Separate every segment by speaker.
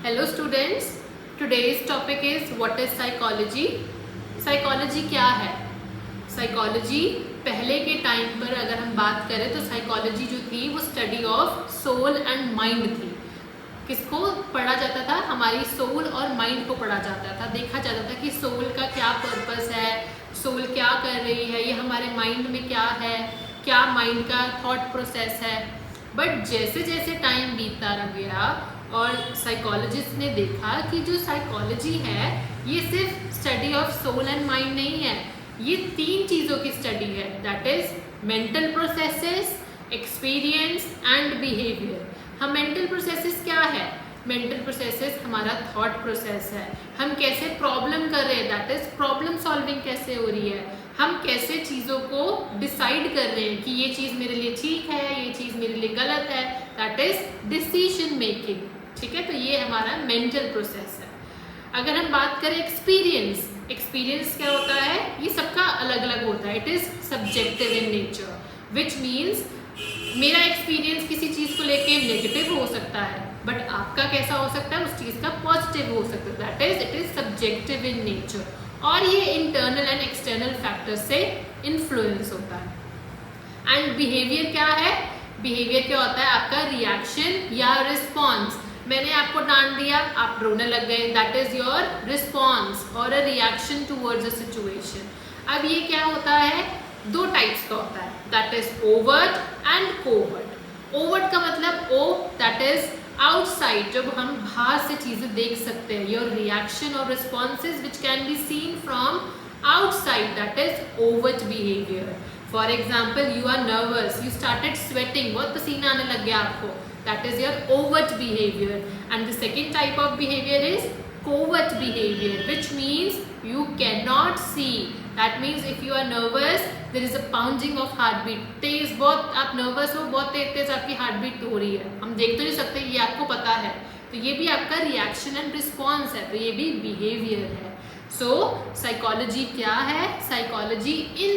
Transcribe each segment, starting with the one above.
Speaker 1: Hello students, today's topic is what is psychology. Psychology क्या है? Psychology पहले के टाइम पर अगर हम बात करें तो psychology जो थी वो study of soul and mind थी. किसको पढ़ा जाता था? हमारी सोल और माइंड को पढ़ा जाता था. देखा जाता था कि सोल का क्या पर्पस है, सोल क्या कर रही है, ये हमारे माइंड में क्या है, क्या माइंड का थॉट प्रोसेस है. बट जैसे जैसे टाइम बीतता गया और साइकोलॉजिस्ट ने देखा कि जो साइकोलॉजी है ये सिर्फ study of soul and mind नहीं है, ये तीन चीज़ों की स्टडी है. That is mental processes, experience and behaviour. हम मेंटल प्रोसेसेस क्या है? मेंटल प्रोसेसेस हमारा थॉट प्रोसेस है. हम कैसे प्रॉब्लम कर रहे हैं, दैट इज प्रॉब्लम सॉल्विंग कैसे हो रही है. हम कैसे चीज़ों को डिसाइड कर रहे हैं कि ये चीज़ मेरे लिए ठीक है, ये चीज़ मेरे लिए गलत है, दैट इज डिसीजन मेकिंग. ठीक है, तो ये हमारा मेंटल प्रोसेस है. अगर हम बात करें एक्सपीरियंस, एक्सपीरियंस क्या होता है? ये सबका अलग अलग होता है. It is subjective in nature, which means मेरा एक्सपीरियंस किसी चीज़ को लेके नेगेटिव हो सकता है, बट आपका कैसा हो सकता है, उस चीज़ का पॉजिटिव हो सकता है. That is it is subjective in nature. और ये इंटरनल एंड एक्सटर्नल फैक्टर से इन्फ्लुएंस होता है. एंड बिहेवियर क्या है? बिहेवियर क्या होता है? आपका रिएक्शन या रिस्पॉन्स. मैंने आपको डांट दिया, आप रोने लग गए, दैट इज योर रिस्पॉन्स और a reaction towards a situation. अब ये क्या होता है? दो टाइप्स का होता है, that is overt and covert. Overt का मतलब ओ, दैट इज आउटसाइड, जब हम बाहर से चीजें देख सकते हैं. योर रिएक्शन और responses which can be seen from outside, that is overt behaviour. For example, you are nervous, you started sweating, बहुत पसीना आने लग गया आपको, that is your overt behaviour. And the second type of behaviour is covert behavior, which means you cannot see. That means if you are nervous, there is a pounding of heartbeat. तेज बहुत आप nervous हो, बहुत तेज तेज आपकी heart beat हो रही है, हम देख तो नहीं सकते, ये आपको पता है, तो ये भी आपका रिएक्शन एंड रिस्पॉन्स है, तो ये भी बिहेवियर है. सो साइकोलॉजी क्या है? साइकोलॉजी इन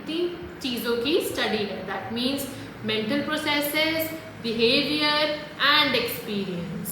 Speaker 1: तीन चीज़ों की स्टडी है. That means mental processes, behaviour and experience.